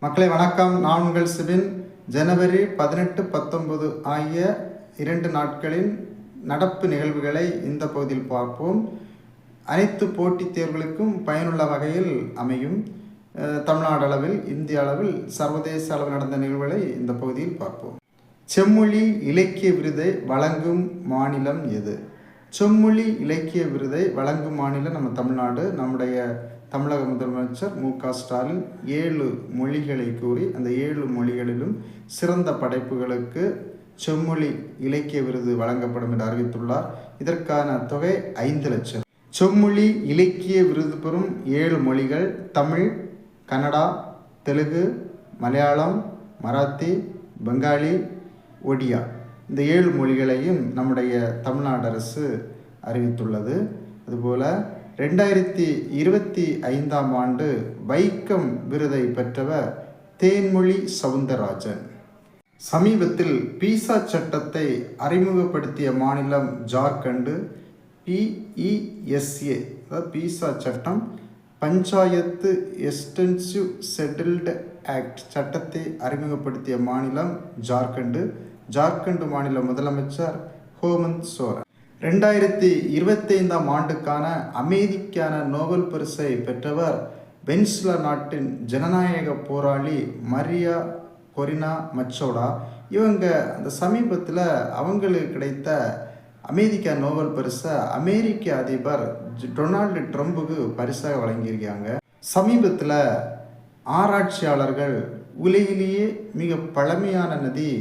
மக்களை வணக்கம். நான் உங்கள் சிபின். ஜனவரி 18, 19 ஆகிய 2 நாட்களின் நடப்பு நிகழ்வுகளை இந்த பகுதியில் பார்ப்போம். அனைத்து போட்டித் தேர்வுகளுக்கும் பயனுள்ள வகையில் அமையும். தமிழ்நாடு அளவில், இந்திய அளவில், சர்வதேச அளவில் நடந்த நிகழ்வுகளை இந்த பகுதியில் பார்ப்போம். செம்மொழி இலக்கிய விருதை வழங்கும் மாநிலம் எது? செம்மொழி இலக்கிய விருதை வழங்கும் மாநிலம் நம்ம தமிழ்நாடு. நம்முடைய தமிழக முதலமைச்சர் மு.க. ஸ்டாலின் 7 மொழிகளை கூறி அந்த 7 மொழிகளிலும் சிறந்த படைப்புகளுக்கு செம்மொழி இலக்கிய விருது வழங்கப்படும் என்று அறிவித்துள்ளார். இதற்கான தொகை 5 லட்சம். செம்மொழி இலக்கிய விருது பெறும் 7 மொழிகள் தமிழ், கன்னடா, தெலுங்கு, மலையாளம், மராத்தி, பெங்காலி, ஒடியா. இந்த 7 மொழிகளையும் நம்முடைய தமிழ்நாடு அரசு அறிவித்துள்ளது. அதுபோல் 2025ஆம் ஆண்டு வைக்கம் விருதை பெற்றவர் தேன்மொழி சவுந்தரராஜன். சமீபத்தில் பீசா சட்டத்தை அறிமுகப்படுத்திய மாநிலம் ஜார்க்கண்டு. PESA அதாவது பீசா சட்டம், பஞ்சாயத்து எக்ஸ்டென்சிவ் செட்டில்டு ஆக்ட் சட்டத்தை அறிமுகப்படுத்திய மாநிலம் ஜார்க்கண்டு. ஜார்க்கண்டு மாநில முதலமைச்சர் ஹேமந்த் சோரன். 2025ஆம் ஆண்டுக்கான அமைதிக்கான நோபல் பரிசை பெற்றவர் வெனிசுலா நாட்டின் ஜனநாயக போராளி மரியா கொரினா மச்சோடா. இவங்க அந்த சமீபத்தில் அவங்களுக்கு கிடைத்த அமைதிக்கான நோபல் பரிசை அமெரிக்க அதிபர் டொனால்டு ட்ரம்புக்கு பரிசாக வழங்கியிருக்காங்க. சமீபத்தில் ஆராய்ச்சியாளர்கள் உலகிலேயே மிக பழமையான நதி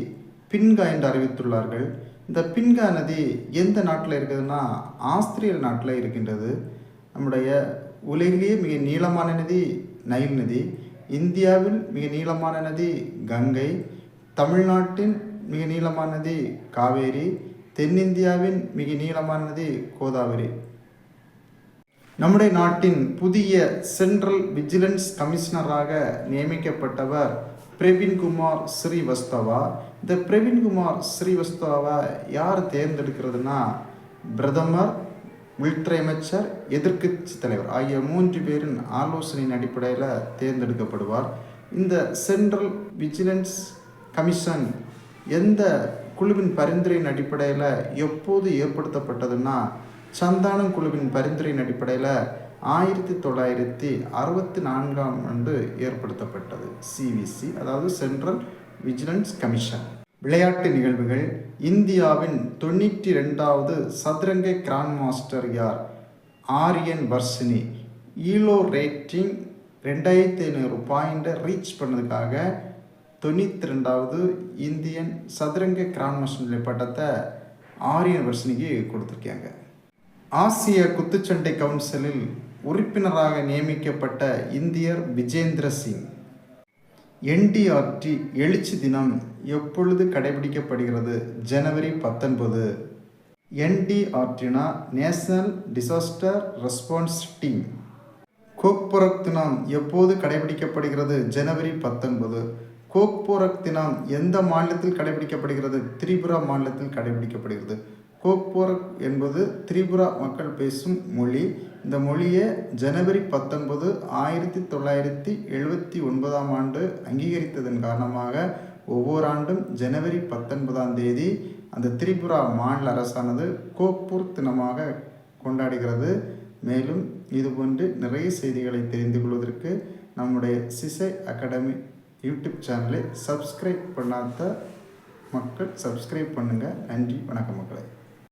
பின்கா என்று அறிவித்துள்ளார்கள். இந்த பின்கா நதி எந்த நாட்டில் இருக்குதுன்னா ஆஸ்திரேலியா நாட்டில் இருக்கின்றது. நம்முடைய உலகிலேயே மிக நீளமான நதி நைல் நதி, இந்தியாவில் மிக நீளமான நதி கங்கை, தமிழ்நாட்டின் மிக நீளமான நதி காவேரி, தென்னிந்தியாவின் மிக நீளமான நதி கோதாவரி. நம்முடைய நாட்டின் புதிய சென்ட்ரல் விஜிலன்ஸ் கமிஷனராக நியமிக்கப்பட்டவர் பிரவீன்குமார் ஸ்ரீவஸ்தவா. இந்த பிரவீன்குமார் ஸ்ரீவஸ்தவாவை யார் தேர்ந்தெடுக்கிறதுனா பிரதமர், உள்துறை அமைச்சர், எதிர்க்கட்சி தலைவர் ஆகிய 3 பேரின் ஆலோசனையின் அடிப்படையில் தேர்ந்தெடுக்கப்படுவார். இந்த சென்ட்ரல் விஜிலன்ஸ் கமிஷன் எந்த குழுவின் பரிந்துரையின் அடிப்படையில் எப்போது ஏற்படுத்தப்பட்டதுன்னா சந்தானம் குழுவின் பரிந்துரையின் அடிப்படையில் 1964ஆம் ஆண்டு ஏற்படுத்தப்பட்டது. CVC அதாவது சென்ட்ரல் விஜிலன்ஸ் கமிஷன். விளையாட்டு நிகழ்வுகள். இந்தியாவின் 92வது சதுரங்க கிராண்ட் மாஸ்டர் யார்? ஆரியன் வர்ஷினி. ஈலோ ரேட்டிங் 2500 பாயிண்டை ரீச் பண்ணதுக்காக 92வது இந்தியன் சதுரங்க கிராண்ட் மாஸ்டர் பட்டத்தை ஆரியன் வர்ஷினிக்கு கொடுத்துருக்காங்க. ஆசிய குத்துச்சண்டை கவுன்சிலில் உறுப்பினராக நியமிக்கப்பட்ட இந்தியர் விஜேந்திர சிங். NDRT எழுச்சி தினம் எப்பொழுது கடைபிடிக்கப்படுகிறது? ஜனவரி 19. NDRTனா நேஷனல் டிசாஸ்டர் ரெஸ்பான்ஸ் டீம். கோக்பொரக் தினம் எப்போது கடைபிடிக்கப்படுகிறது? ஜனவரி 19. கோக்பொரக் தினம் எந்த மாநிலத்தில் கடைபிடிக்கப்படுகிறது? திரிபுரா மாநிலத்தில் கடைபிடிக்கப்படுகிறது. கோக்பொரக் என்பது திரிபுரா மக்கள் பேசும் மொழி. இந்த மொழியை ஜனவரி 19, 1979ஆம் ஆண்டு அங்கீகரித்ததன் காரணமாக ஒவ்வொரு ஆண்டும் ஜனவரி 19ஆம் தேதி அந்த திரிபுரா மாநில அரசானது கோக்பூர் தினமாக கொண்டாடுகிறது. மேலும் இதுபோன்று நிறைய செய்திகளை தெரிந்து கொள்வதற்கு நம்முடைய சிசை அகாடமி யூடியூப் சேனலை சப்ஸ்கிரைப் பண்ணாத மக்கள் சப்ஸ்கிரைப் பண்ணுங்கள். நன்றி, வணக்கம் மக்களே.